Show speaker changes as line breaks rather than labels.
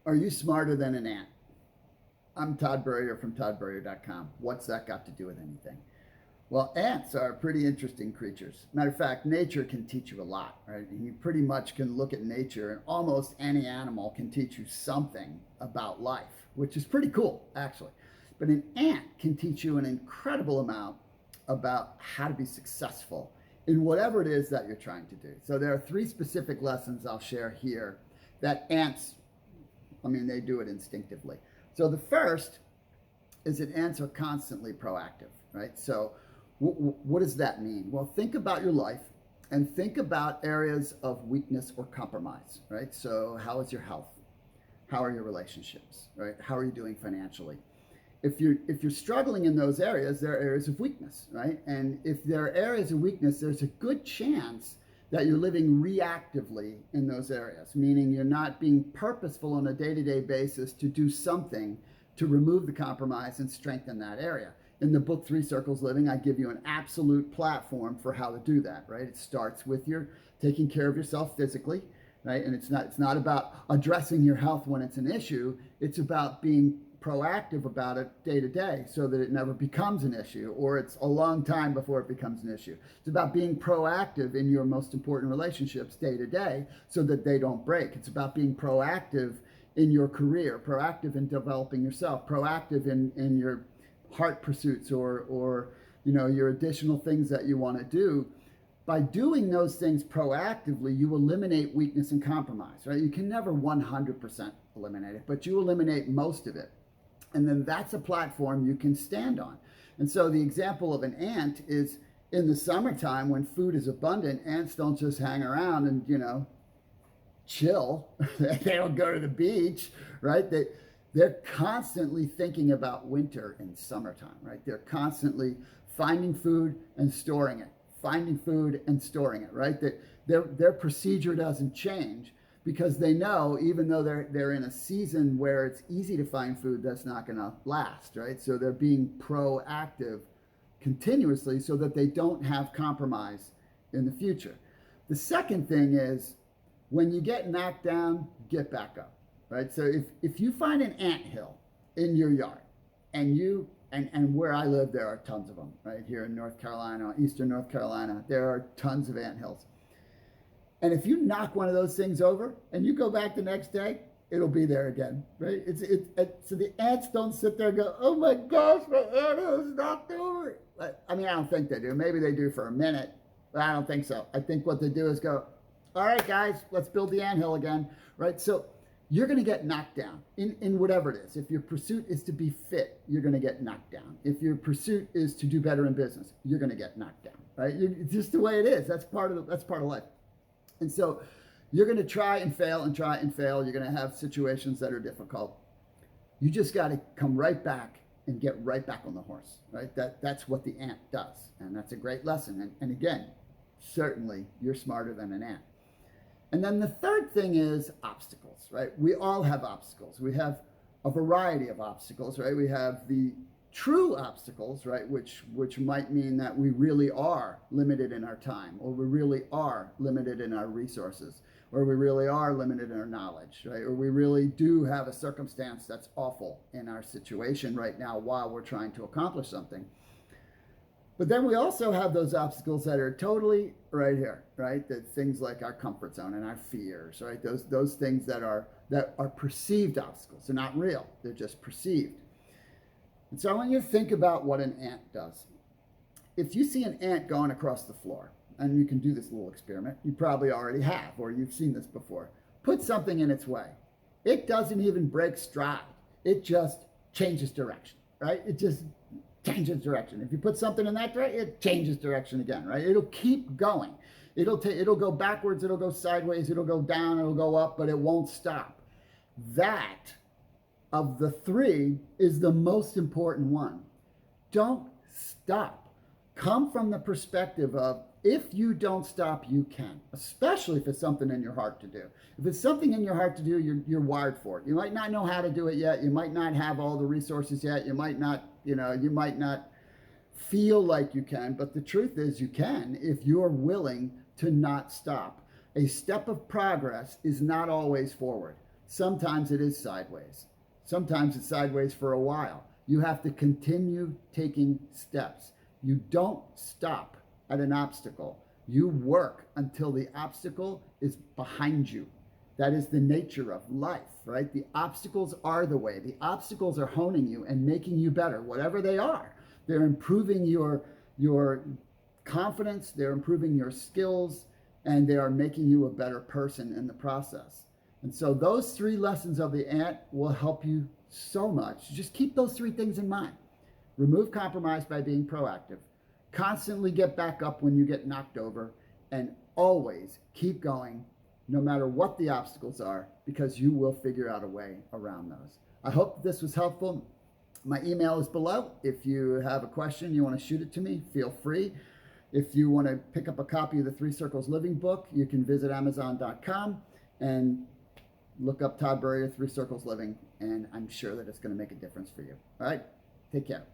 Are you smarter than an ant? I'm tburrier from tburrier.com. What's that got to do with anything? Well, ants are pretty interesting creatures. Matter of fact, nature can teach you a lot, right? And you pretty much can look at nature and almost any animal can teach you something about life, which is pretty cool, actually. But an ant can teach you an incredible amount about how to be successful in whatever it is that you're trying to do. So there are 3 specific lessons I'll share here that ants, they do it instinctively. So the first is that ants are constantly proactive, right? So what does that mean? Well, think about your life and think about areas of weakness or compromise, right? So how is your health? How are your relationships, right? How are you doing financially? If you're struggling in those areas, there are areas of weakness, right? And if there are areas of weakness, there's a good chance that you're living reactively in those areas, meaning you're not being purposeful on a day-to-day basis to do something to remove the compromise and strengthen that area. In the book 3 Circles Living, I give you an absolute platform for how to do that, right? It starts with your taking care of yourself physically, right? And it's not about addressing your health when it's an issue. It's about being proactive about it day to day so that it never becomes an issue, or it's a long time before it becomes an issue. It's about being proactive in your most important relationships day to day so that they don't break. It's about being proactive in your career, proactive in developing yourself, proactive in your heart pursuits or your additional things that you want to do. By doing those things proactively, you eliminate weakness and compromise, right? You can never 100% eliminate it, but you eliminate most of it. And then that's a platform you can stand on. And so the example of an ant is in the summertime when food is abundant, ants don't just hang around and, chill. They don't go to the beach, right? They're constantly thinking about winter and summertime, right? They're constantly finding food and storing it, finding food and storing it, right? That their procedure doesn't change, because they know even though they're in a season where it's easy to find food, that's not going to last, right? So they're being proactive continuously so that they don't have compromise in the future. The second thing is when you get knocked down, get back up, right? So if you find an anthill in your yard, and where I live, there are tons of them, right? Here in North Carolina, Eastern North Carolina, there are tons of anthills. And if you knock one of those things over and you go back the next day, it'll be there again, right? So the ants don't sit there and go, oh my gosh, my anthill is knocked over. I don't think they do. Maybe they do for a minute, but I don't think so. I think what they do is go, all right, guys, let's build the anthill again, right? So you're going to get knocked down in whatever it is. If your pursuit is to be fit, you're going to get knocked down. If your pursuit is to do better in business, you're going to get knocked down, right? It's just the way it is. That's part of life. And so you're going to try and fail and try and fail. You're going to have situations that are difficult. You just got to come right back and get right back on the horse, right? That's what the ant does. And that's a great lesson. And again, certainly you're smarter than an ant. And then the third thing is obstacles, right? We all have obstacles. We have a variety of obstacles, right? We have the true obstacles, right, which might mean that we really are limited in our time, or we really are limited in our resources, or we really are limited in our knowledge, right, or we really do have a circumstance that's awful in our situation right now while we're trying to accomplish something. But then we also have those obstacles that are totally right here, right? That things like our comfort zone and our fears, right? Those things that are perceived obstacles. They're not real. They're just perceived. And so I want you to think about what an ant does. If you see an ant going across the floor, and you can do this little experiment, you probably already have, or you've seen this before. Put something in its way. It doesn't even break stride. It just changes direction, right? It just changes direction. If you put something in that direction, it changes direction again, right? It'll keep going. It'll go backwards, it'll go sideways, it'll go down, it'll go up, but it won't stop. That of the 3 is the most important one. Don't stop. Come from the perspective of, if you don't stop, you can, especially if it's something in your heart to do. If it's something in your heart to do, you're wired for it. You might not know how to do it yet. You might not have all the resources yet. You might not feel like you can, but the truth is you can if you're willing to not stop. A step of progress is not always forward. Sometimes it is sideways. Sometimes it's sideways for a while. You have to continue taking steps. You don't stop at an obstacle. You work until the obstacle is behind you. That is the nature of life, right? The obstacles are the way. The obstacles are honing you and making you better, whatever they are. They're improving your confidence, they're improving your skills, and they are making you a better person in the process. And so those 3 lessons of the ant will help you so much. Just keep those 3 things in mind. Remove compromise by being proactive. Constantly get back up when you get knocked over, and always keep going no matter what the obstacles are, because you will figure out a way around those. I hope this was helpful. My email is below. If you have a question, you want to shoot it to me, feel free. If you want to pick up a copy of the 3 Circles Living book, you can visit Amazon.com and look up Todd Burrier, 3 Circles Living, and I'm sure that it's going to make a difference for you. All right, take care.